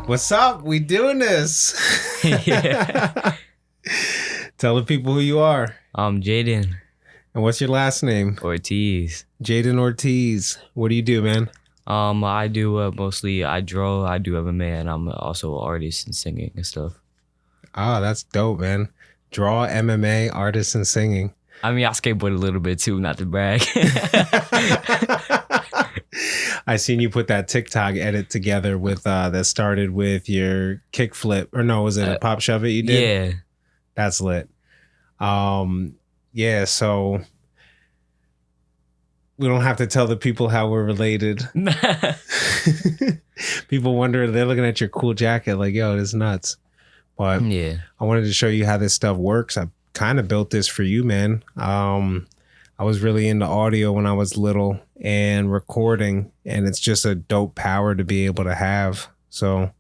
What's up? We doing this. Yeah. Tell the people who you are. I'm Jaiden And what's your last name? Ortiz. Jaiden Ortiz. What do you do, man? I do mostly I draw, I do MMA, and I'm also an artist and singing and stuff. Oh, that's dope, man. Draw, MMA, artist, and singing. I mean, I skateboard a little bit too, not to brag. I seen you put that TikTok edit together with that started with your kickflip, or no, was it a pop shove it you did? Yeah. That's lit. Yeah, so we don't have to tell the people how we're related. People wonder, they're looking at your cool jacket like, yo, this is nuts. But Yeah. I wanted to show you how this stuff works. I kind of built this for you, man. I was really into audio when I was little and recording, and it's just a dope power to be able to have. So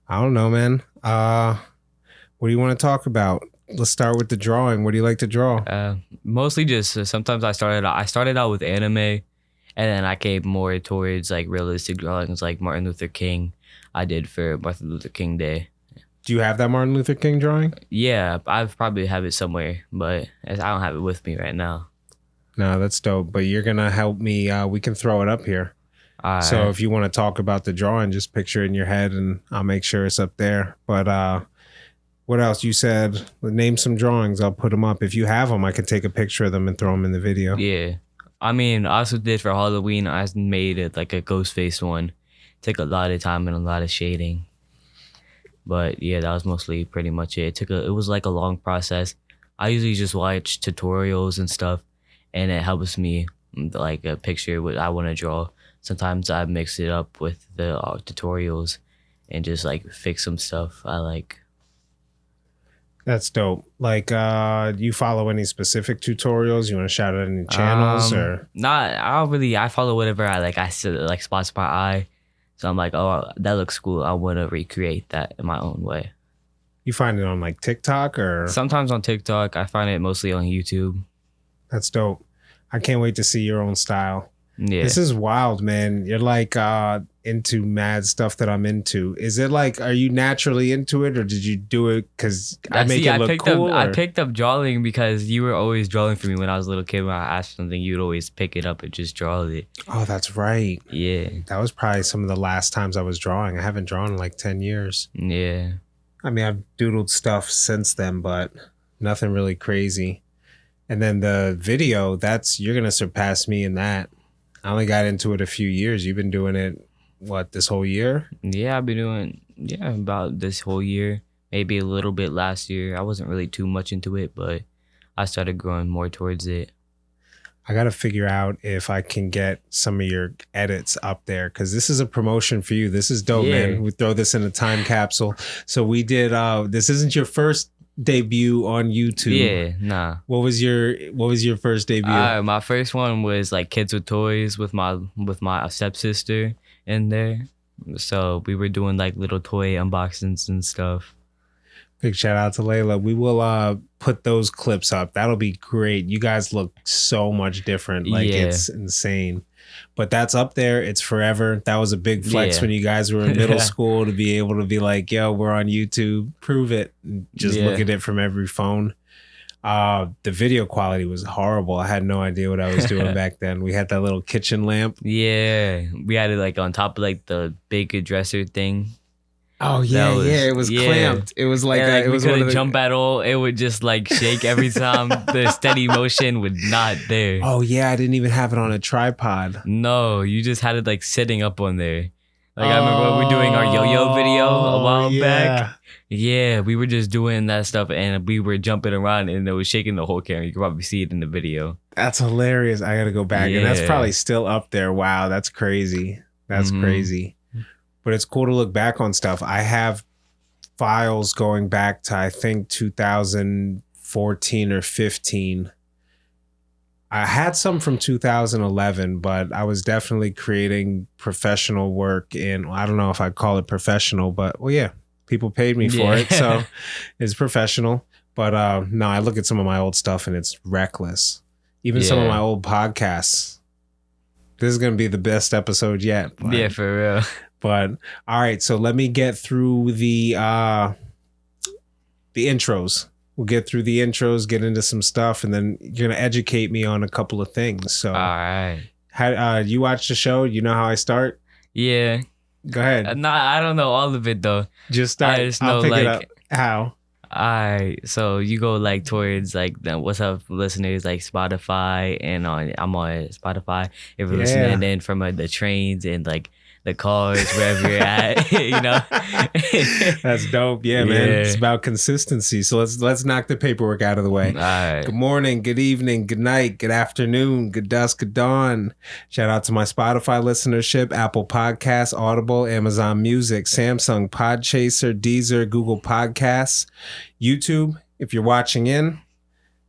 I don't know, man. What do you want to talk about? Let's start with the drawing. What do you like to draw? Mostly just sometimes I started out with anime, and then I came more towards like realistic drawings, like Martin Luther King. I did for Martin Luther King Day. Do you have that Martin Luther King drawing? Yeah, I probably have it somewhere, but I don't have it with me right now. No, that's dope. But you're going to help me. We can throw it up here. So if you want to talk about the drawing, just picture it in your head and I'll make sure it's up there. But what else? You said name some drawings. I'll put them up. If you have them, I can take a picture of them and throw them in the video. Yeah. I mean, I also did for Halloween, I made it like a ghost face one. Took a lot of time and a lot of shading. But yeah, that was mostly pretty much it. It was like a long process. I usually just watch tutorials and stuff, and it helps me like a picture what I want to draw. Sometimes I mix it up with the tutorials and just like fix some stuff I like. That's dope. Like, do you follow any specific tutorials? You want to shout out any channels or? I follow whatever I like. I said like spots my eye. So I'm like, oh, that looks cool. I want to recreate that in my own way. You find it on like TikTok or? Sometimes on TikTok. I find it mostly on YouTube. That's dope. I can't wait to see your own style. Yeah. This is wild, man. You're like into mad stuff that I'm into. Is it like, are you naturally into it or did you do it because I make it look cool? I picked up drawing because you were always drawing for me when I was a little kid. When I asked something, you'd always pick it up and just draw it. Oh, that's right. Yeah. That was probably some of the last times I was drawing. I haven't drawn in like 10 years. Yeah. I mean, I've doodled stuff since then, but nothing really crazy. And then the video, you're going to surpass me in that. I only got into it a few years. You've been doing it, what, this whole year? Yeah, I've been doing, about this whole year. Maybe a little bit last year. I wasn't really too much into it, but I started growing more towards it. I got to figure out if I can get some of your edits up there because this is a promotion for you. This is dope, man. We throw this in a time capsule. So we did, this isn't your first debut on YouTube. Yeah, nah. What was your first debut? My first one was like Kids with Toys with my stepsister in there. So we were doing like little toy unboxings and stuff. Big shout out to Layla. We will put those clips up. That'll be great. You guys look so much different. Like it's insane. But that's up there. It's forever. That was a big flex when you guys were in middle school to be able to be like, yo, we're on YouTube. Prove it. And just look at it from every phone. The video quality was horrible. I had no idea what I was doing back then. We had that little kitchen lamp. Yeah. We had it like on top of like the big dresser thing. Oh yeah, it was clamped. It was like it was couldn't jump at all. It would just like shake every time. The steady motion would not there. Oh yeah, I didn't even have it on a tripod. No, you just had it like sitting up on there. Like I remember when we were doing our yo-yo video a while back. Yeah, we were just doing that stuff and we were jumping around and it was shaking the whole camera. You can probably see it in the video. That's hilarious. I gotta go back and that's probably still up there. Wow, that's crazy. That's crazy. But it's cool to look back on stuff. I have files going back to, I think, 2014 or 15. I had some from 2011, but I was definitely creating professional work in, I don't know if I'd call it professional, but well, yeah, people paid me for it. So it's professional. But no, I look at some of my old stuff and it's reckless. Even some of my old podcasts. This is going to be the best episode yet. Yeah, for real. But all right, so let me get through the intros. We'll get through the intros, get into some stuff, and then you're gonna educate me on a couple of things. So, all right. How you watch the show? You know how I start? Yeah. Go ahead. Nah, I don't know all of it though. Just start. I just I'll know pick it like up. How? Alright, so you go like towards like the what's up listeners like Spotify and I'm on Spotify if you're listening in from the trains and like the cars wherever you're at, you know. That's dope. Yeah, man. It's about consistency. So let's knock the paperwork out of the way. All right. Good morning, good evening, good night, good afternoon, good dusk, good dawn. Shout out to my Spotify listenership, Apple Podcasts, Audible, Amazon Music, Samsung Podchaser, Deezer, Google Podcasts, YouTube. If you're watching in,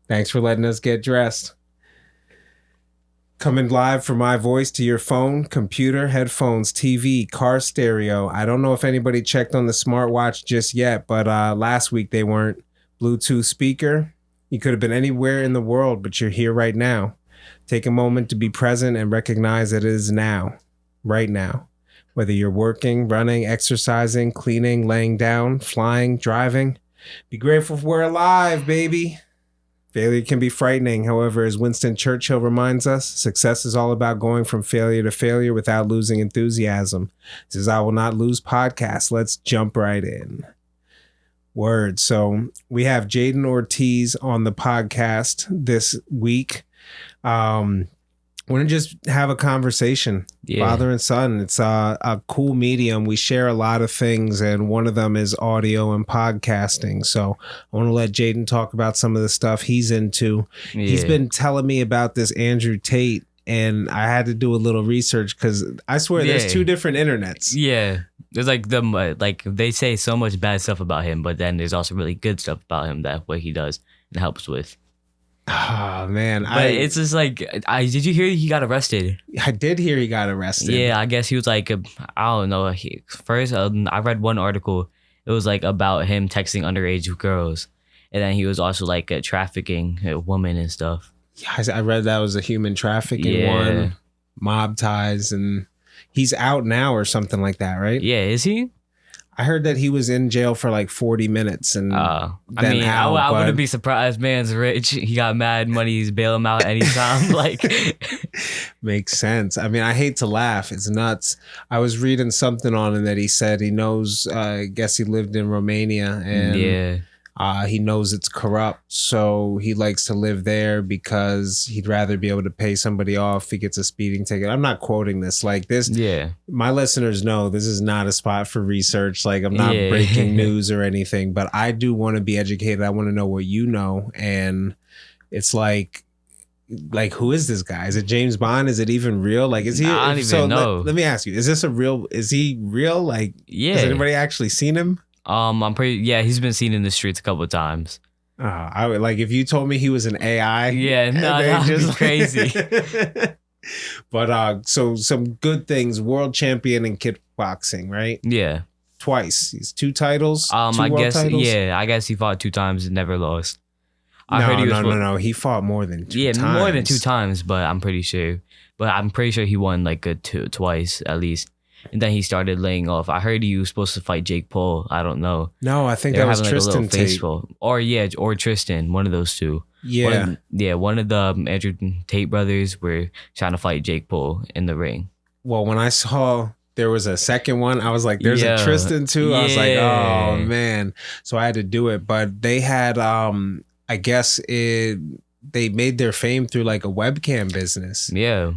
thanks for letting us get dressed. Coming live from my voice to your phone, computer, headphones, TV, car stereo. I don't know if anybody checked on the smartwatch just yet, but last week they weren't. Bluetooth speaker. You could have been anywhere in the world, but you're here right now. Take a moment to be present and recognize that it is now, right now. Whether you're working, running, exercising, cleaning, laying down, flying, driving. Be grateful we're alive, baby. Failure can be frightening. However, as Winston Churchill reminds us, success is all about going from failure to failure without losing enthusiasm. This is I Will Not Lose podcast. Let's jump right in. Word. So we have Jaiden Ortiz on the podcast this week. Want to just have a conversation, father and son. It's a cool medium. We share a lot of things, and one of them is audio and podcasting. So I want to let Jaiden talk about some of the stuff he's into. Yeah. He's been telling me about this Andrew Tate, and I had to do a little research because I swear there's two different internets. Yeah. There's like like they say so much bad stuff about him, but then there's also really good stuff about him that what he does and helps with. Oh man, but it's just like did you hear he got arrested? I did hear he got arrested. Yeah, I guess he was like I don't know. First, I read one article. It was like about him texting underage girls, and then he was also like trafficking a woman and stuff. Yeah, I read that was a human trafficking one, mob ties, and he's out now or something like that, right? Yeah, is he? I heard that he was in jail for like 40 minutes and I wouldn't be surprised. Man's rich. He got mad money. He's bail him out anytime. Like, makes sense. I mean, I hate to laugh. It's nuts. I was reading something on him that he said he knows. I guess he lived in Romania and he knows it's corrupt, so he likes to live there because he'd rather be able to pay somebody off if he gets a speeding ticket. I'm not quoting this like this. Yeah, my listeners know this is not a spot for research. Like I'm not breaking news or anything, but I do want to be educated. I want to know what you know, and it's like who is this guy? Is it James Bond? Is it even real? Like, is he? I don't even know. Let me ask you: is this a real? Is he real? Like, has anybody actually seen him? I'm pretty. Yeah, he's been seen in the streets a couple of times. I would like if you told me he was an AI. Yeah, no, that'd be crazy. But so some good things. World champion in kickboxing, right? Yeah, twice. He's 2 titles. I guess. Titles? Yeah, I guess he fought 2 times and never lost. No. He fought more than 2 times. Yeah, more than 2 times, but I'm pretty sure. But I'm pretty sure he won like twice at least. And then he started laying off. I heard he was supposed to fight Jake Paul. I don't know. No, I think that was Tristan Tate. Or Tristan, one of those two. Yeah. One of the Andrew Tate brothers were trying to fight Jake Paul in the ring. Well, when I saw there was a second one, I was like, there's a Tristan too. I was like, oh man. So I had to do it. But they had, I guess they made their fame through like a webcam business. Yeah.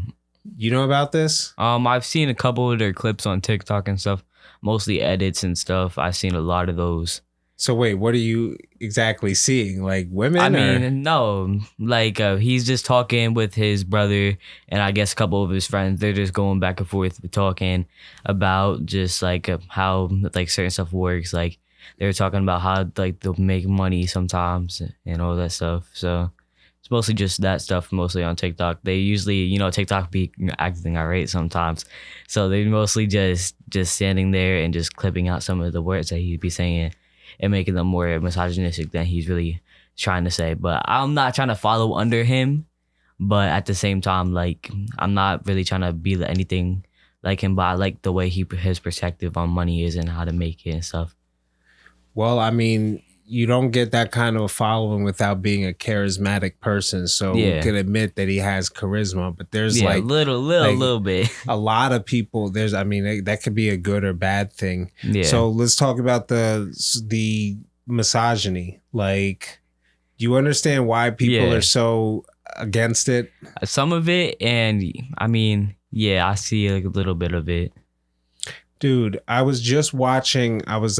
You know about this? I've seen a couple of their clips on TikTok and stuff, mostly edits and stuff. I've seen a lot of those. So wait, what are you exactly seeing? Like women? I mean, no, like he's just talking with his brother and I guess a couple of his friends. They're just going back and forth talking about just like how like certain stuff works. Like they were talking about how like they'll make money sometimes and all that stuff. So it's mostly just that stuff, mostly on TikTok. They usually, TikTok be acting irate sometimes. So they're mostly just standing there and just clipping out some of the words that he'd be saying and making them more misogynistic than he's really trying to say. But I'm not trying to follow under him. But at the same time, like, I'm not really trying to be anything like him, but I like the way his perspective on money is and how to make it and stuff. Well, I mean, you don't get that kind of a following without being a charismatic person. So we can admit that he has charisma, but there's like a little bit. A lot of people. I mean, that could be a good or bad thing. Yeah. So let's talk about the misogyny. Like, do you understand why people are so against it? Some of it, and I mean, I see like a little bit of it. Dude, I was just watching. I was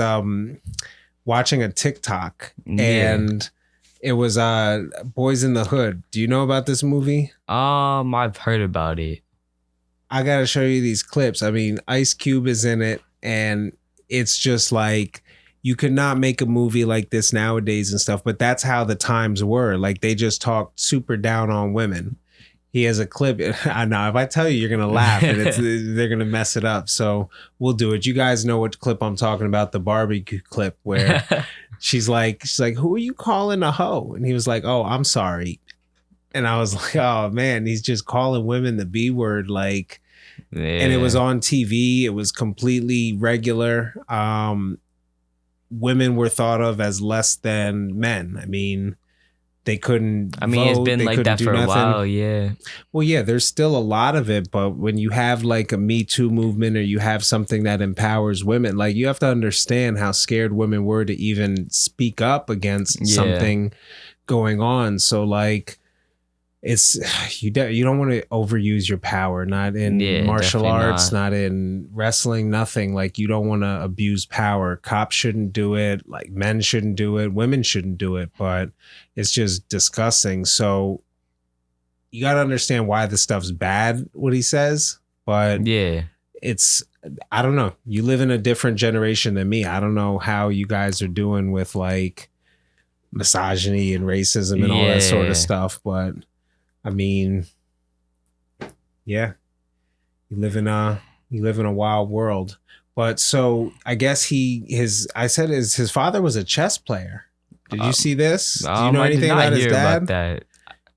watching a TikTok and it was Boys in the Hood. Do you know about this movie? I've heard about it. I gotta show you these clips. I mean, Ice Cube is in it, and it's just like, you could not make a movie like this nowadays and stuff, but that's how the times were. Like, they just talked super down on women. He has a clip. I know if I tell you, you're gonna laugh, and they're gonna mess it up. So we'll do it. You guys know what clip I'm talking about? The barbecue clip where she's like, "Who are you calling a hoe?" And he was like, "Oh, I'm sorry." And I was like, "Oh man, he's just calling women the B word." Like, and it was on TV. It was completely regular. Women were thought of as less than men. I mean, they couldn't. It's been like that for a while. Yeah. Well, yeah, there's still a lot of it, but when you have like a Me Too movement, or you have something that empowers women, like, you have to understand how scared women were to even speak up against something going on. So like, it's you don't want to overuse your power, not in martial arts, not in wrestling, nothing. Like, you don't want to abuse power. Cops shouldn't do it, like men shouldn't do it, women shouldn't do it, but it's just disgusting. So you got to understand why this stuff's bad, what he says, but it's, I don't know, you live in a different generation than me. I don't know how you guys are doing with like misogyny and racism and all that sort of stuff, but I mean, you live in a wild world. But so I guess his father was a chess player. Did you see this? Do you know anything about his dad? About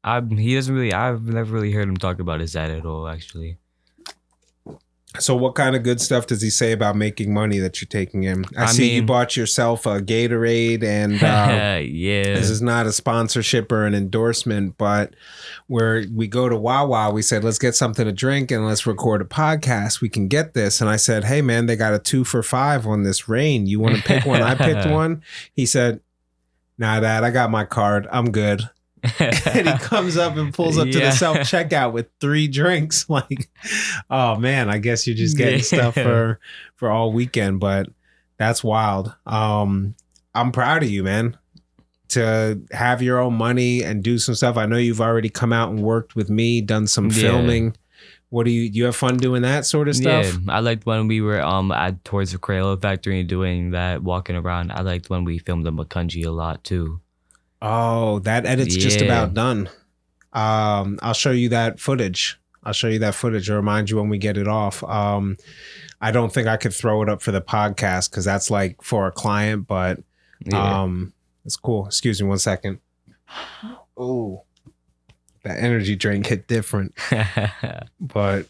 that. He doesn't really. I've never really heard him talk about his dad at all, actually. So what kind of good stuff does he say about making money that you're taking in? I see you bought yourself a Gatorade, and this is not a sponsorship or an endorsement, but where we go to Wawa, we said, let's get something to drink and let's record a podcast. We can get this. And I said, hey man, they got a 2 for $5 on this Reign. You want to pick one? I picked one. He said, nah, Dad, I got my card. I'm good. And he comes up and pulls up to the self-checkout with 3 drinks. Like, oh man, I guess you're just getting stuff for all weekend, but that's wild. I'm proud of you, man, to have your own money and do some stuff. I know you've already come out and worked with me, done some filming. What do you have fun doing that sort of stuff? Yeah, I liked when we were towards the Crayola factory doing that, walking around. I liked when we filmed the Makunji a lot too. Oh, that edit's just about done. I'll show you that footage. I'll remind you when we get it off. I don't think I could throw it up for the podcast because that's like for a client, but it's cool. Excuse me 1 second. Oh, that energy drink hit different. But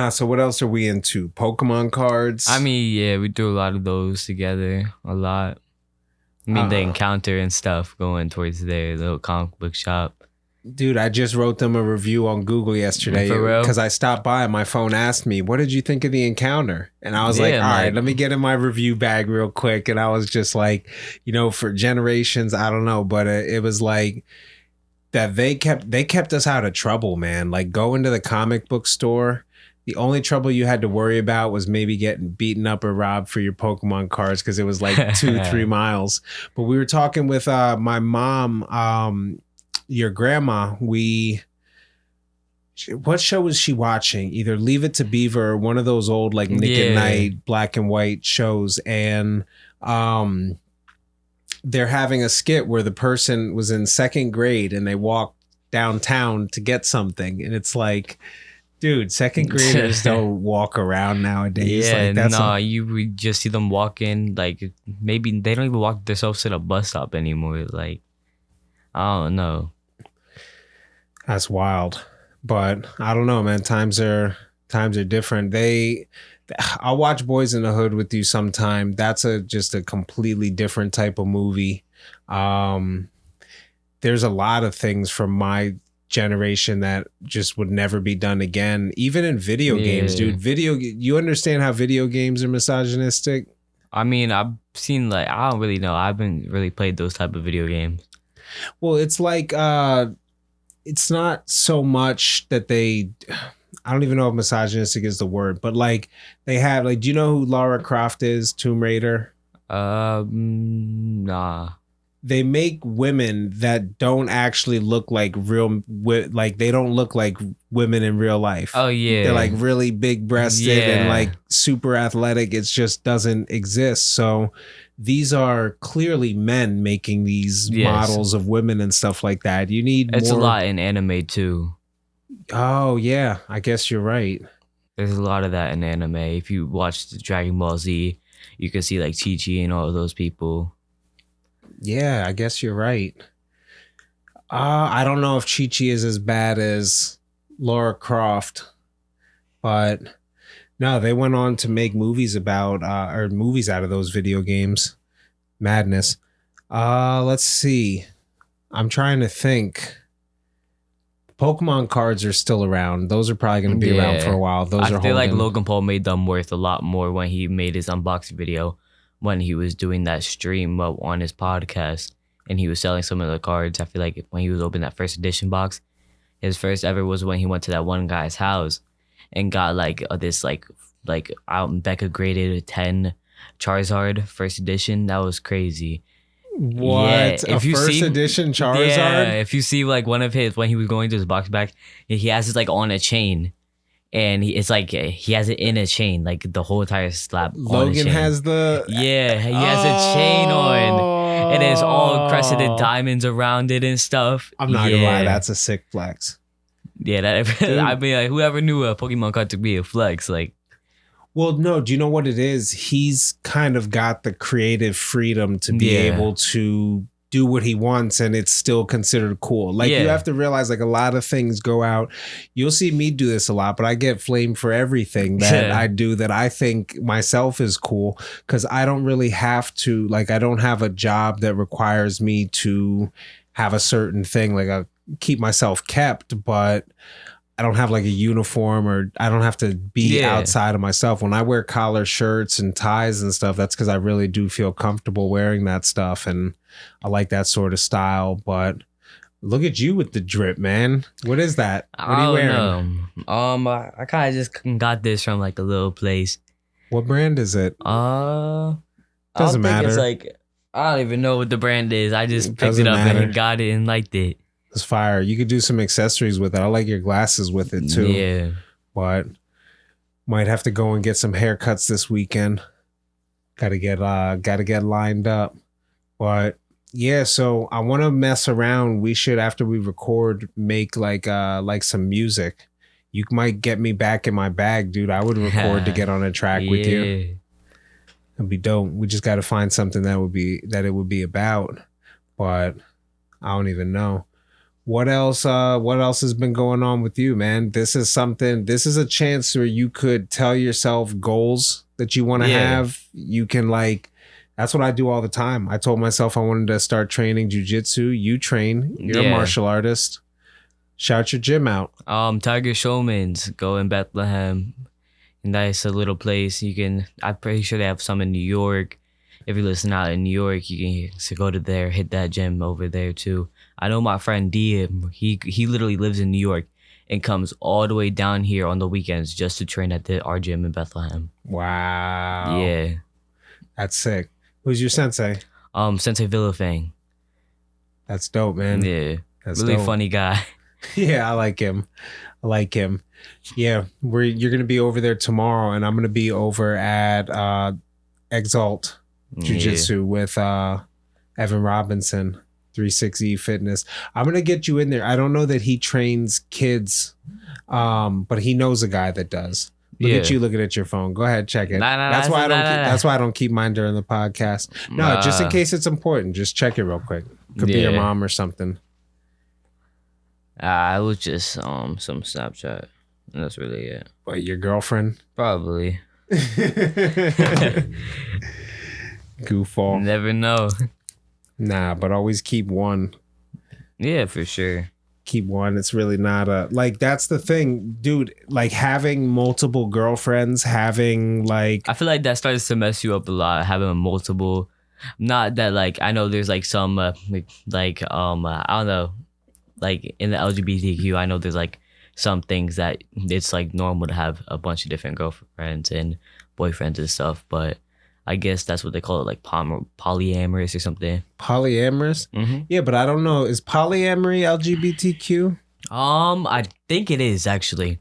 so what else are we into? Pokemon cards? I mean, we do a lot of those together. A lot. I mean, the encounter and stuff going towards their little comic book shop. Dude, I just wrote them a review on Google yesterday because I stopped by and my phone asked me, what did you think of the encounter? And I was like, all right, let me get in my review bag real quick. And I was just like, for generations, I don't know, but it was like that they kept us out of trouble, man. Like, going to the comic book store, the only trouble you had to worry about was maybe getting beaten up or robbed for your Pokemon cards because it was like 2-3 miles. But we were talking with my mom, your grandma. What show was she watching? Either Leave It to Beaver or one of those old like Nick at Night black and white shows. And they're having a skit where the person was in 2nd grade and they walked downtown to get something. And it's like, dude, 2nd graders don't walk around nowadays. You just see them walking. Like, maybe they don't even walk themselves to the bus stop anymore. Like, I don't know. That's wild. But I don't know, man. Times are Times are different. I'll watch Boys in the Hood with you sometime. That's just a completely different type of movie. There's a lot of things from my generation that just would never be done again. Even in video games, dude. You understand how video games are misogynistic? I mean, I've seen I don't really know. I haven't really played those type of video games. Well, it's like it's not so much that I don't even know if misogynistic is the word, but they have do you know who Lara Croft is, Tomb Raider? Nah. They make women that don't actually look like they don't look like women in real life. Oh yeah. They're really big breasted and super athletic. It just doesn't exist. So these are clearly men making these models of women and stuff like that. You need it's more. A lot in anime too. Oh yeah, I guess you're right. There's a lot of that in anime. If you watch the Dragon Ball Z, you can see Chi-Chi and all of those people. Yeah, I guess you're right. I don't know if Chi-Chi is as bad as Lara Croft, but no, they went on to make movies about movies out of those video games. Madness. Let's see. I'm trying to think. Pokemon cards are still around. Those are probably going to be around for a while. I feel like Logan Paul made them worth a lot more when he made his unboxing video, when he was doing that stream on his podcast, and he was selling some of the cards. I feel like when he was opening that first edition box, his first ever was when he went to that one guy's house and got this out Becca graded 10 Charizard first edition. That was crazy. What? Yeah, if you first edition Charizard? Yeah, if you see one of his when he was going to his box back, he has it on a chain. And he has it in a chain, the whole entire slab. Logan has the he has a chain on, and it's all crested diamonds around it and stuff. I'm not gonna lie, that's a sick flex. Yeah, I mean, whoever knew a Pokemon card to be a flex, Well, no, do you know what it is? He's kind of got the creative freedom to be able to do what he wants, and it's still considered cool. You have to realize a lot of things go out. You'll see me do this a lot, but I get flamed for everything that I do that I think myself is cool, because I don't really have to, I don't have a job that requires me to have a certain thing. I keep myself kept, but I don't have a uniform, or I don't have to be outside of myself. When I wear collar shirts and ties and stuff, that's because I really do feel comfortable wearing that stuff, and I like that sort of style. But look at you with the drip, man. What is that? What are you wearing? I kind of just got this from a little place. What brand is it? Doesn't matter. It's I don't even know what the brand is. I just picked it up and got it and liked it. It's fire. You could do some accessories with it. I like your glasses with it too. Yeah. But might have to go and get some haircuts this weekend. Gotta get lined up. But yeah, so I want to mess around. We should, after we record, make some music. You might get me back in my bag, dude. I would record to get on a track with you. It'd be dope. We just got to find something that it would be about. But I don't even know. What else has been going on with you, man? This is a chance where you could tell yourself goals that you want to have. You can that's what I do all the time. I told myself I wanted to start training jujitsu. You train. You're a martial artist. Shout your gym out. Tiger Showman's go in Bethlehem. And that's a little place I'm pretty sure they have some in New York. If you listen out in New York, you can go to there, hit that gym over there too. I know my friend D, he literally lives in New York and comes all the way down here on the weekends just to train at our gym in Bethlehem. Wow. Yeah. That's sick. Who's your sensei? Sensei Villafang. That's dope, man. Yeah. That's really dope. Funny guy. Yeah, I like him. Yeah, you're gonna be over there tomorrow, and I'm gonna be over at Exalt Jiu-Jitsu with Evan Robinson, 36E Fitness. I'm gonna get you in there. I don't know that he trains kids, but he knows a guy that does. Look at you looking at your phone. Go ahead, check it. That's why I don't keep mine during the podcast. No, just in case it's important. Just check it real quick. Could be your mom or something. I was just some Snapchat. That's really it. But your girlfriend? Probably. Goofball. Never know. Nah, but always keep one. Yeah, for sure. Keep one. It's really not a like. That's the thing, dude. Like having multiple girlfriends, having like. I feel like that starts to mess you up a lot. Having multiple. Not that like I know there's like some I don't know, like in the LGBTQ I know there's like some things that it's like normal to have a bunch of different girlfriends and boyfriends and stuff, but I guess that's what they call it, like polyamorous or something. Polyamorous? Mm-hmm. Yeah, but I don't know. Is polyamory LGBTQ? I think it is actually.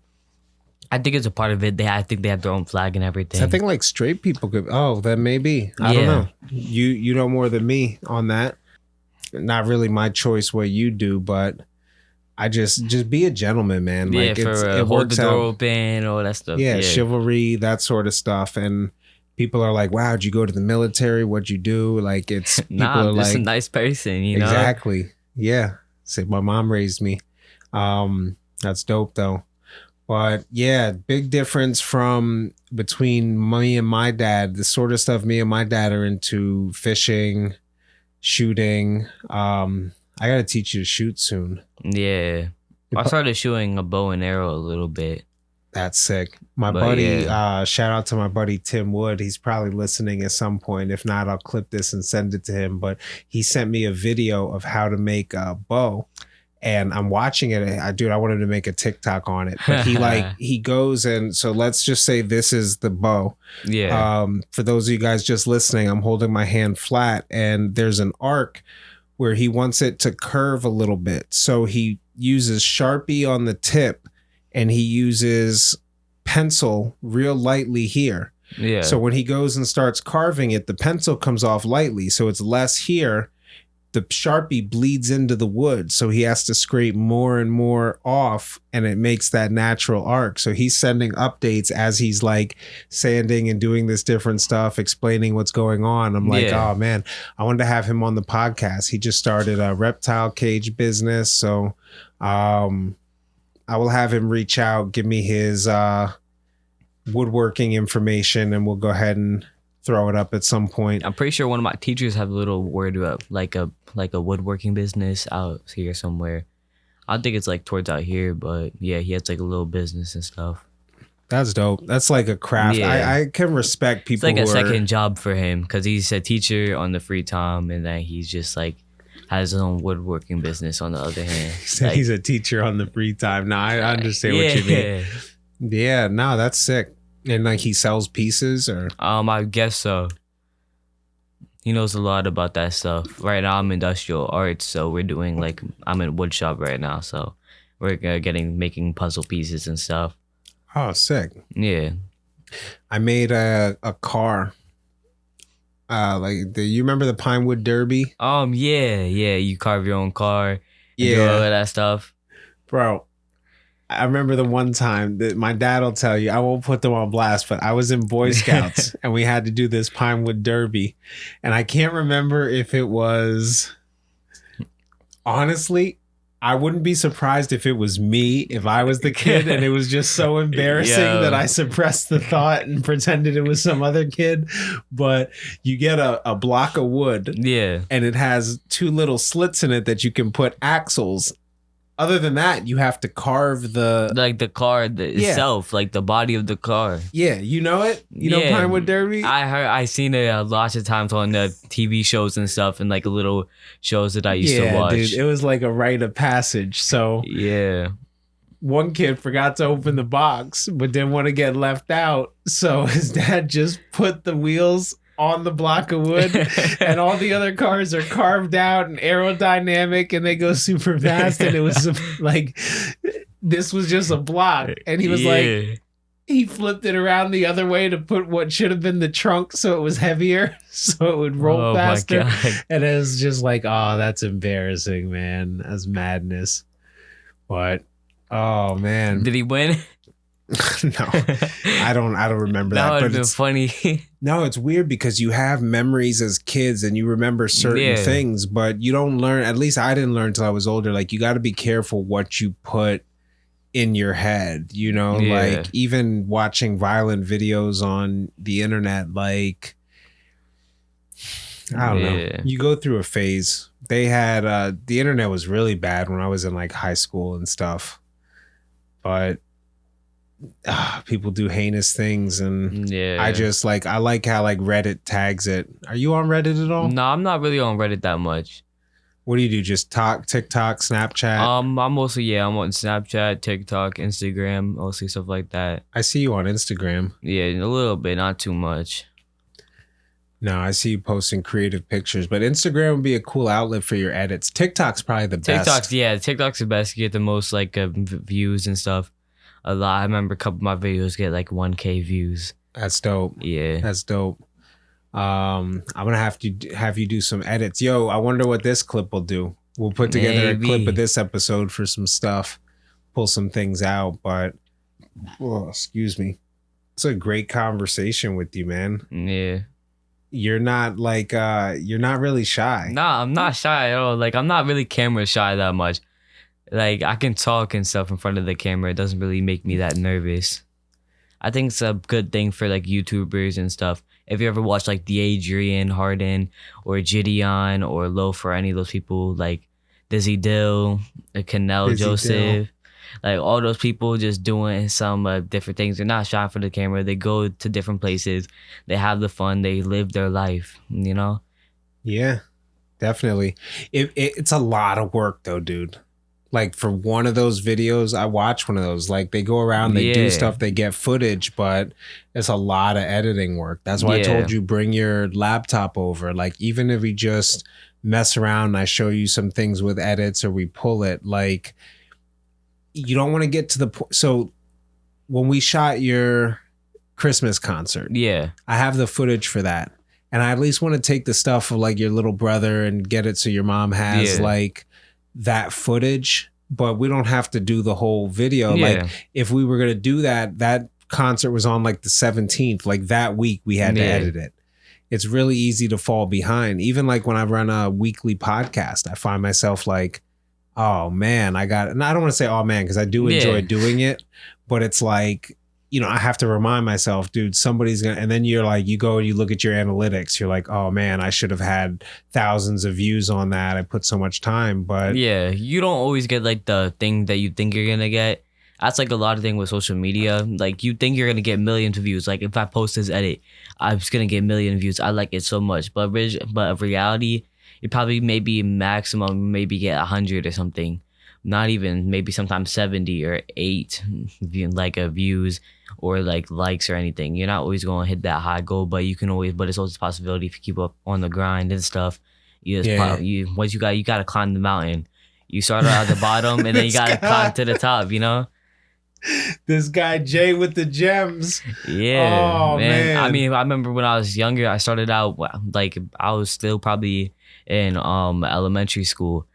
I think it's a part of it. I think they have their own flag and everything. So I think like straight people could. Oh, then maybe. I don't know. You know more than me on that. Not really my choice what you do, but I just be a gentleman, man. Yeah, like it hold works the door out. open, all that stuff. Yeah, chivalry, that sort of stuff, and people are like, "Wow, did you go to the military? What'd you do?" Like it's people are I'm just like, a nice person, you know. Exactly. Yeah. Say my mom raised me. That's dope though. But yeah, big difference from between me and my dad. The sort of stuff me and my dad are into: fishing, shooting. I gotta teach you to shoot soon. Yeah, I started shooting a bow and arrow a little bit. That's sick. My But buddy, shout out to my buddy Tim Wood. He's probably listening at some point. If not, I'll clip this and send it to him. But he sent me a video of how to make a bow. And I'm watching it. I wanted to make a TikTok on it. But he goes and so let's just say this is the bow. Yeah. For those of you guys just listening, I'm holding my hand flat and there's an arc where he wants it to curve a little bit. So he uses Sharpie on the tip and he uses pencil real lightly here. Yeah. So when he goes and starts carving it, the pencil comes off lightly. So it's less here. The Sharpie bleeds into the wood. So he has to scrape more and more off and it makes that natural arc. So he's sending updates as he's like sanding and doing this different stuff, explaining what's going on. I'm like, oh man, I wanted to have him on the podcast. He just started a reptile cage business. So I will have him reach out, give me his woodworking information, and we'll go ahead and throw it up at some point. I'm pretty sure one of my teachers have a little word about like a woodworking business out here somewhere. I don't think it's like towards out here, but yeah, he has like a little business and stuff. That's dope. That's like a craft. Yeah. I can respect people. It's like a second job for him because he's a teacher on the free time, and then he's just like has his own woodworking business on the other hand. Like, he's a teacher on the free time. No, I understand what you mean. Yeah, no, that's sick. And like he sells pieces or I guess so. He knows a lot about that stuff. Right now I'm industrial arts, so we're doing like I'm in wood shop right now, so we're making puzzle pieces and stuff. Oh, sick. Yeah. I made a car. You remember the Pinewood Derby? Yeah, you carve your own car. Yeah, do all of that stuff. Bro, I remember the one time that my dad will tell you, I won't put them on blast, but I was in Boy Scouts and we had to do this Pinewood Derby. And I can't remember if it was, honestly, I wouldn't be surprised if it was me, if I was the kid and it was just so embarrassing that I suppressed the thought and pretended it was some other kid. But you get a block of wood. Yeah. And it has two little slits in it that you can put axles. Other than that, you have to carve the car itself, like the body of the car. Yeah, you know it? You know Pinewood Derby? I seen it lots of times on the TV shows and stuff and like little shows that I used to watch. Dude, it was like a rite of passage. So yeah. One kid forgot to open the box, but didn't want to get left out. So his dad just put the wheels on the block of wood and all the other cars are carved out and aerodynamic and they go super fast. And it was like, this was just a block. And he was like, he flipped it around the other way to put what should have been the trunk so it was heavier so it would roll faster. And it was just like, oh, that's embarrassing, man. That's madness. But, oh, man. Did he win? No, I don't remember that. That would have been funny. No, it's weird because you have memories as kids and you remember certain things, but you don't learn. At least I didn't learn until I was older. Like you got to be careful what you put in your head, you know, like even watching violent videos on the internet, like, I don't know. You go through a phase. They had the internet was really bad when I was in like high school and stuff. But people do heinous things, and I just like how like Reddit tags it. Are you on Reddit at all? No, I'm not really on Reddit that much. What do you do? Just talk, TikTok, Snapchat? I'm mostly I'm on Snapchat, TikTok, Instagram, mostly stuff like that. I see you on Instagram. Yeah, a little bit, not too much. No, I see you posting creative pictures, but Instagram would be a cool outlet for your edits. TikTok's probably the best. TikTok's the best. You get the most like views and stuff. A lot. I remember a couple of my videos get like 1K views. That's dope. Yeah, that's dope. I'm gonna have you do some edits. Yo, I wonder what this clip will do. We'll put together a clip of this episode for some stuff, pull some things out. But excuse me, it's a great conversation with you, man. Yeah. You're not like you're not really shy. Nah, I'm not shy at all. Like, I'm not really camera shy that much. Like, I can talk and stuff in front of the camera. It doesn't really make me that nervous. I think it's a good thing for like YouTubers and stuff. If you ever watch like the Adrian Harden or Gideon or Loaf or any of those people, like Dizzy Dill, Canel Joseph, like all those people just doing some different things. They're not shy for the camera. They go to different places. They have the fun. They live their life, you know? Yeah, definitely. It's a lot of work though, dude. Like for one of those videos, I watched one of those. Like they go around, they do stuff, they get footage, but it's a lot of editing work. That's why I told you bring your laptop over. Like even if we just mess around and I show you some things with edits or we pull it, like you don't want to get to the point. So when we shot your Christmas concert, I have the footage for that. And I at least want to take the stuff of like your little brother and get it so your mom has like that footage, but we don't have to do the whole video. Like if we were going to do that, that concert was on like the 17th, like that week we had to edit it. It's really easy to fall behind. Even like when I run a weekly podcast, I find myself like, oh man, and I don't want to say, oh man, because I do enjoy doing it, but it's like, you know, I have to remind myself, dude, somebody's gonna, and then you're like, you go and you look at your analytics, you're like, oh man, I should have had thousands of views on that. I put so much time, but you don't always get like the thing that you think you're gonna get. That's like a lot of thing with social media. Like you think you're gonna get millions of views. Like if I post this edit, I'm just gonna get million views. I like it so much, but in reality, you probably maybe maximum maybe get 100 or something. Not even, maybe sometimes 70 or 8 like views or like likes or anything. You're not always going to hit that high goal, but you can always, but it's always a possibility if you keep up on the grind and stuff. You just once you got to climb the mountain. You start out at the bottom and then you got to climb to the top, you know? This guy Jay with the gems. Yeah. Oh man. I mean, I remember when I was younger, I started out like I was still probably in elementary school.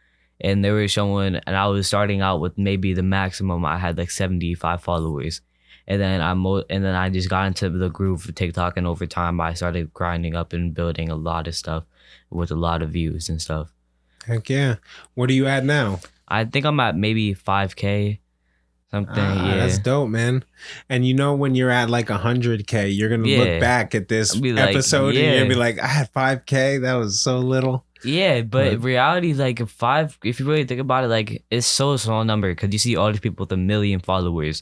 And they were showing, and I was starting out with maybe the maximum. I had like 75 followers, and then I just got into the groove of TikTok, and over time I started grinding up and building a lot of stuff with a lot of views and stuff. Heck yeah! What are you at now? I think I'm at maybe 5K, something. That's dope, man. And you know when you're at like 100K, you're gonna look back at this episode and you're gonna be like, I had 5K. That was so little. Yeah, but reality, like if you really think about it, like it's so a small number because you see all these people with 1 million followers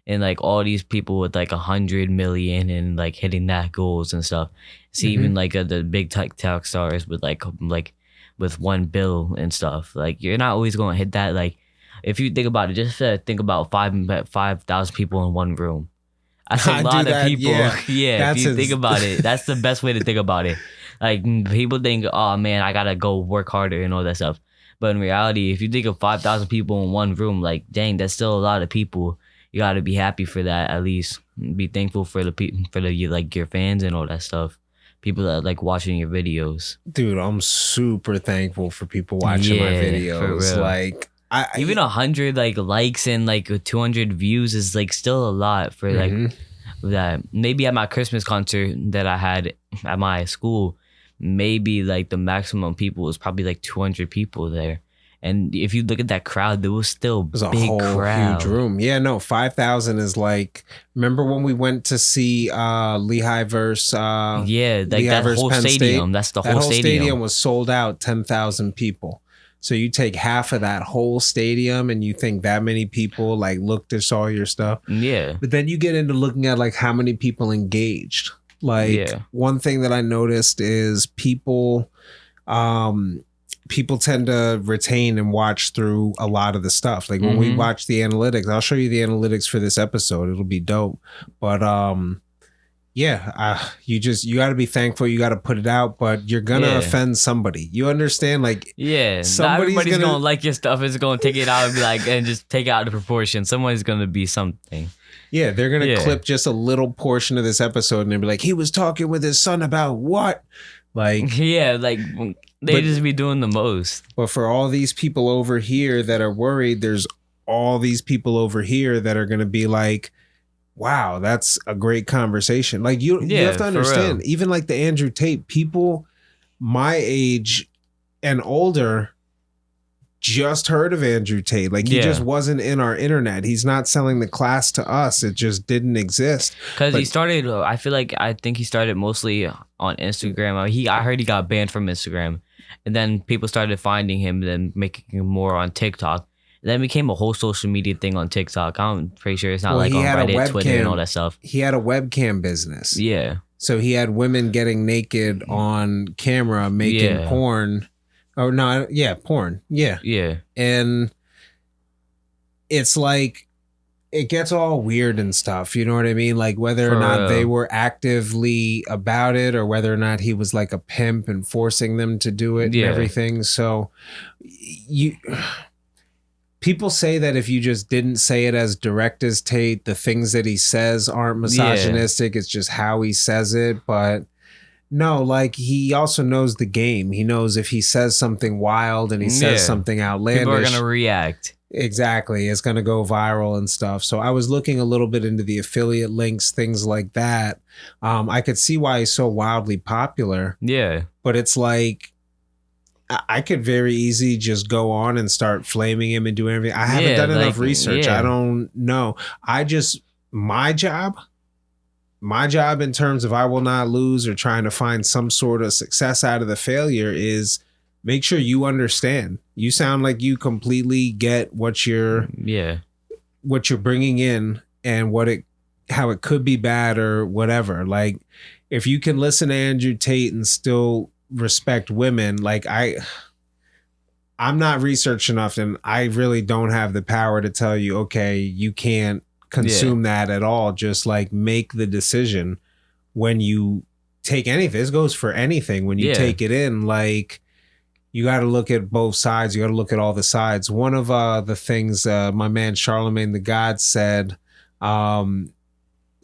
and like all these people with like 100 million and like hitting that goals and stuff. See even like the big TikTok stars with like with 1 bill and stuff. Like you're not always going to hit that. Like if you think about it, just think about 5,000 people in one room. That's a lot of people. Yeah, if you think about it, that's the best way to think about it. Like people think, oh man, I gotta go work harder and all that stuff. But in reality, if you think of 5,000 people in one room, like dang, that's still a lot of people. You gotta be happy for that at least. Be thankful for the people, like your fans and all that stuff. People that like watching your videos. Dude, I'm super thankful for people watching my videos. For real. Like even 100 like likes and like 200 views is like still a lot for like that. Maybe at my Christmas concert that I had at my school, maybe like the maximum people was probably like 200 people there, And if you look at that crowd, there was still It was a big whole crowd. huge room. Yeah, no, 5,000 is like. Remember when we went to see Lehigh versus Yeah, like Lehigh that versus whole Penn stadium. State? That's the That whole whole stadium. was sold out, 10,000 people. So you take half of that whole stadium, and you think that many people like looked or saw your stuff. Yeah. But then you get into looking at like how many people engaged. Like one thing that I noticed is people tend to retain and watch through a lot of the stuff. Like when we watch the analytics, I'll show you the analytics for this episode. It'll be dope. But you got to be thankful. You got to put it out, but you're gonna offend somebody. You understand? Like not everybody's gonna like your stuff. Is gonna take it out and be like, and just take it out of proportion. Someone's gonna be something. Yeah, they're gonna clip just a little portion of this episode and they'll be like, he was talking with his son about what? Like they just be doing the most. But for all these people over here that are worried, there's all these people over here that are gonna be like, wow, that's a great conversation. Like you have to understand, even like the Andrew Tate, people my age and older just heard of Andrew Tate. Like he just wasn't in our internet. He's not selling the class to us. It just didn't exist. Because he started, I think he started mostly on Instagram. I heard he got banned from Instagram. And then people started finding him, then making him more on TikTok. And then it became a whole social media thing on TikTok. I'm pretty sure it's not like on Reddit, Twitter, and all that stuff. He had a webcam business. Yeah. So he had women getting naked on camera, making porn. Oh, no. Yeah, porn. Yeah. Yeah. And it's like, it gets all weird and stuff. You know what I mean? Like whether or not they were actively about it or whether or not he was like a pimp and forcing them to do it and everything. So people say that if you just didn't say it as direct as Tate, the things that he says aren't misogynistic. It's just how he says it. But no, like he also knows the game. He knows if he says something wild and he says something outlandish, people are going to react. Exactly. It's going to go viral and stuff. So I was looking a little bit into the affiliate links, things like that. I could see why he's so wildly popular. Yeah. But it's like, I could very easily just go on and start flaming him and do everything. I haven't done enough research. I don't know. My job in terms of I will not lose or trying to find some sort of success out of the failure is make sure you understand. You sound like you completely get what you're bringing in and how it could be bad or whatever. Like if you can listen to Andrew Tate and still respect women, like I'm not researched enough and I really don't have the power to tell you, okay, you can't consume that at all. Just like make the decision when you take anything. This goes for anything. When you take it in, like you got to look at both sides. You got to look at all the sides. One of the things my man Charlemagne the God said, something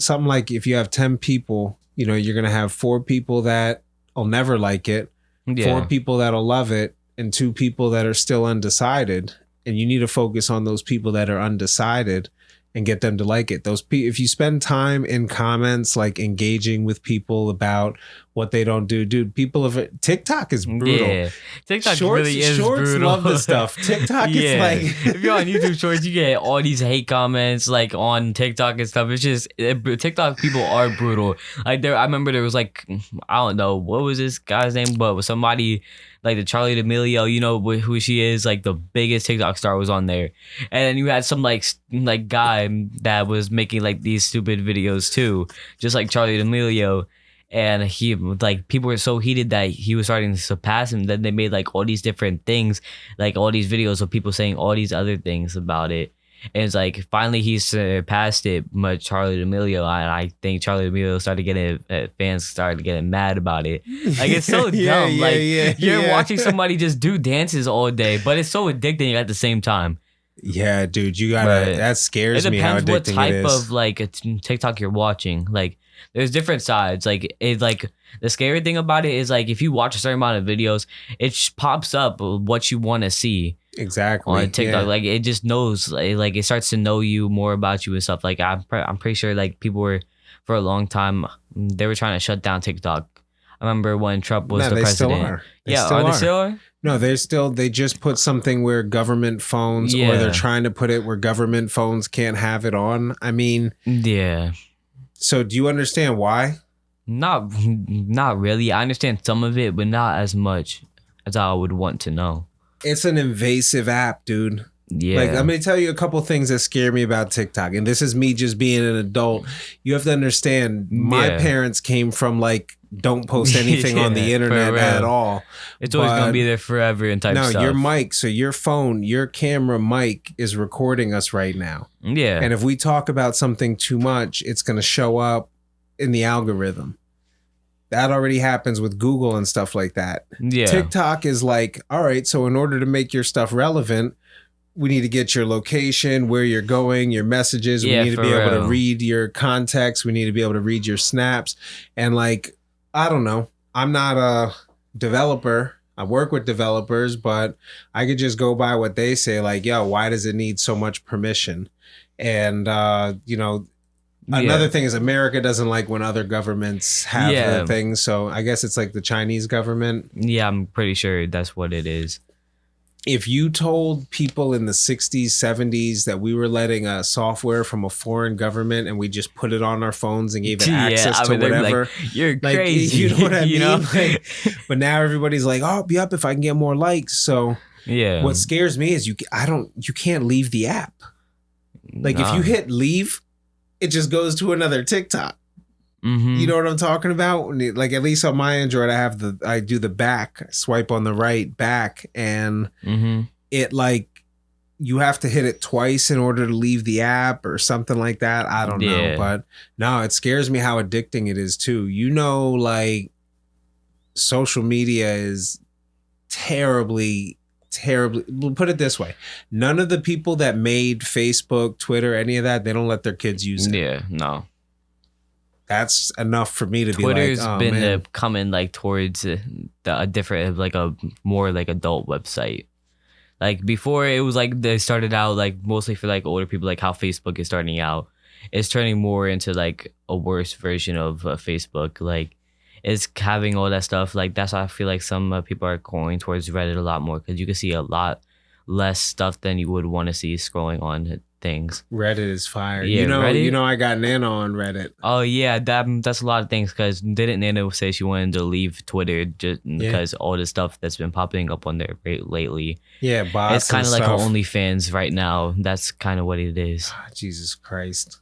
like if you have 10 people, you know, you're going to have 4 people that will never like it, 4 people that'll love it, and 2 people that are still undecided. And you need to focus on those people that are undecided and get them to like it. If you spend time in comments, like engaging with people about what they don't do, dude, TikTok is brutal. Yeah. TikTok really is Shorts brutal. love this stuff. TikTok is like... if you're on YouTube Shorts, you get all these hate comments like on TikTok and stuff. It's just, TikTok people are brutal. Like I remember there was like, I don't know, what was this guy's name? But was somebody... like the Charlie D'Amelio, you know who she is, like the biggest TikTok star was on there. And then you had some like guy that was making like these stupid videos too, just like Charlie D'Amelio. And he like people were so heated that he was starting to surpass him. Then they made like all these different things, like all these videos of people saying all these other things about it. And it's like finally he surpassed it, but Charlie D'Amelio, and I think Charlie D'Amelio fans started getting mad about it. Like it's so dumb. You're watching somebody just do dances all day, but it's so addicting at the same time. Yeah, dude, you gotta. That scares me. How addicting what type it is. of like a TikTok you're watching. Like there's different sides. Like it's like the scary thing about it is like if you watch a certain amount of videos, it pops up what you want to see. Exactly on TikTok, like it just knows, like it starts to know you more about you and stuff. Like I'm pretty sure like people were for a long time they were trying to shut down TikTok. I remember when Trump was the president. They still are. No, they just put something where government phones, or they're trying to put it where government phones can't have it on. I mean, yeah. So do you understand why? Not really. I understand some of it, but not as much as I would want to know. It's an invasive app, dude. Yeah. Like, let me tell you a couple things that scare me about TikTok. And this is me just being an adult. You have to understand, my parents came from like, don't post anything on the internet at all. It's always going to be there forever and type stuff. No, your mic, so your phone, your camera mic is recording us right now. Yeah. And if we talk about something too much, it's going to show up in the algorithm. That already happens with Google and stuff like that. Yeah. TikTok is like, all right, so in order to make your stuff relevant, we need to get your location, where you're going, your messages. We need to be able to read your context. We need to be able to read your snaps. And like, I don't know. I'm not a developer. I work with developers, but I could just go by what they say. Like, yo, why does it need so much permission? And, another thing is America doesn't like when other governments have the things. So I guess it's like the Chinese government. Yeah, I'm pretty sure that's what it is. If you told people in the 60s, 70s that we were letting a software from a foreign government and we just put it on our phones and gave it access to whatever, like, you're crazy. You know what I mean? Like, but now everybody's like, oh, I'll be up if I can get more likes. So what scares me is you can't leave the app. Like if you hit leave, it just goes to another TikTok. Mm-hmm. You know what I'm talking about? Like, at least on my Android, I do the back swipe on the right back, and it like you have to hit it twice in order to leave the app or something like that. I don't know, but no, it scares me how addicting it is too. You know, like social media is terribly. We'll put it this way. None of the people that made Facebook, Twitter, any of that, they don't let their kids use it. Yeah, no. That's enough for me to Twitter's be like, oh, been man. Coming like towards a different, like a more like adult website. Like before, it was like they started out like mostly for like older people, like how Facebook is starting out. It's turning more into like a worse version of Facebook. Like it's having all that stuff. Like that's why I feel like some people are going towards Reddit a lot more, because you can see a lot less stuff than you would want to see scrolling on things. Reddit is fire. Yeah, you know, I got Nana on Reddit. Oh yeah, that's a lot of things. Because didn't Nana say she wanted to leave Twitter just because all the stuff that's been popping up on there lately? Yeah, bots. It's kind of like her OnlyFans right now. That's kind of what it is. Oh, Jesus Christ.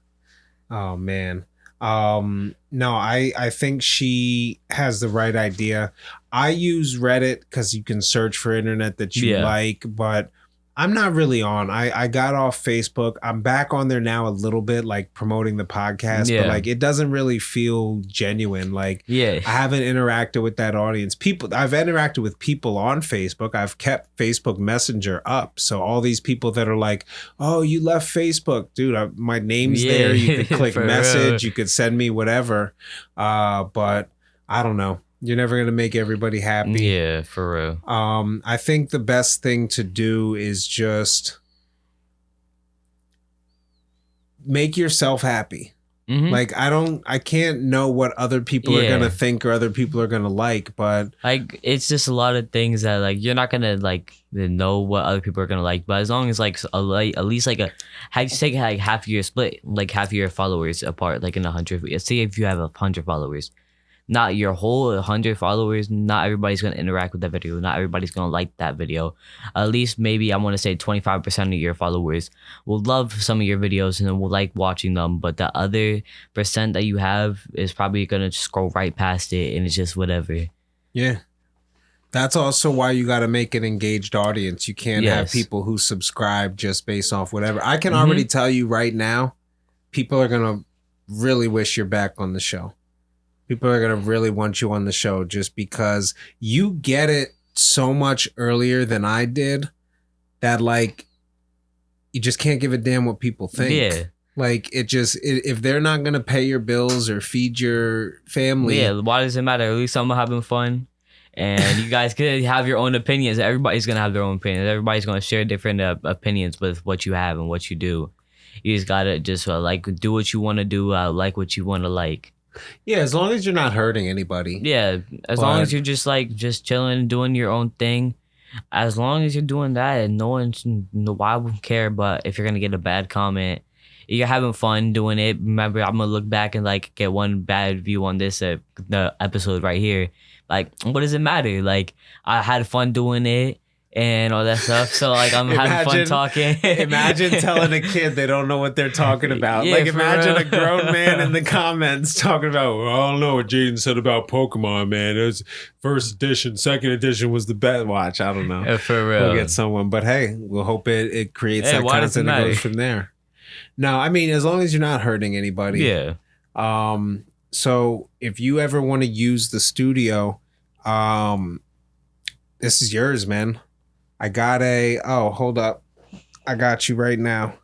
Oh man. No, I think she has the right idea. I use Reddit because you can search for internet that you like, but I'm not really on. I got off Facebook. I'm back on there now a little bit, like promoting the podcast, but like it doesn't really feel genuine. Like I haven't interacted with that audience. I've interacted with people on Facebook. I've kept Facebook Messenger up. So all these people that are like, oh, you left Facebook, dude, my name's there. You could click message. You could send me whatever. But I don't know. You're never going to make everybody happy. Yeah, for real. I think the best thing to do is just make yourself happy. Like, I can't know what other people are going to think or other people are going to like, but like, it's just a lot of things that like, you're not going to like know what other people are going to like. But as long as like, at least like take like half your split, like half your followers apart, like in 100, say if you have 100 followers. Not your whole 100 followers. Not everybody's going to interact with that video. Not everybody's going to like that video. At least maybe I want to say 25% of your followers will love some of your videos and will like watching them. But the other percent that you have is probably going to scroll right past it and it's just whatever. Yeah. That's also why you got to make an engaged audience. You can't have people who subscribe just based off whatever. I can already tell you right now, people are going to really wish you're back on the show. People are going to really want you on the show just because you get it so much earlier than I did that like you just can't give a damn what people think. Yeah. Like if they're not going to pay your bills or feed your family. Yeah. Why does it matter? At least I'm having fun. And you guys could have your own opinions. Everybody's going to have their own opinions. Everybody's going to share different opinions with what you have and what you do. You just got to just like do what you want to do. Like what you want to like. Yeah, as long as you're not hurting anybody. Yeah, as long as you're just chilling, doing your own thing. as long as you're doing that, and no one will care. But if you're gonna get a bad comment, you're having fun doing it. Remember, I'm gonna look back and like get one bad view on this the episode right here. Like, what does it matter? Like, I had fun doing it and all that stuff. So like, I'm having fun talking. Imagine telling a kid they don't know what they're talking about. Yeah, like, for imagine real. a grown man in the comments talking about, well, I don't know what Jaiden said about Pokemon, man. It was first edition, second edition was the best. Watch, I don't know. For real. We'll get someone, but hey, we'll hope it creates Hey, that why does it content and goes matter? from there. No, I mean, as long as you're not hurting anybody. Yeah. So if you ever want to use the studio, this is yours, man. I got hold up. I got you right now.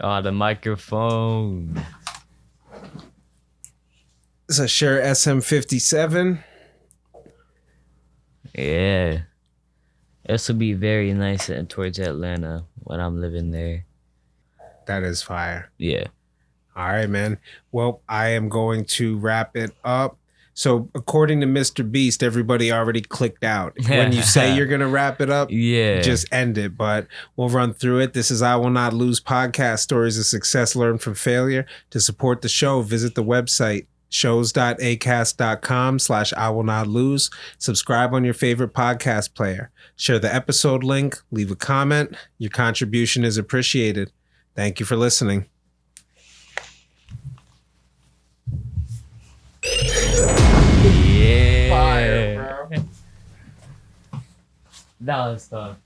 Oh, the microphone. It's a Shure SM57. Yeah. This will be very nice towards Atlanta when I'm living there. That is fire. Yeah. All right, man. Well, I am going to wrap it up. So according to Mr. Beast, everybody already clicked out. When you say you're going to wrap it up, Yeah. just end it. But we'll run through it. This is I Will Not Lose podcast, stories of success learned from failure. To support the show, visit the website shows.acast.com/I Will Not Lose. Subscribe on your favorite podcast player. Share the episode link. Leave a comment. Your contribution is appreciated. Thank you for listening. Yeah. Fire, bro. That was tough.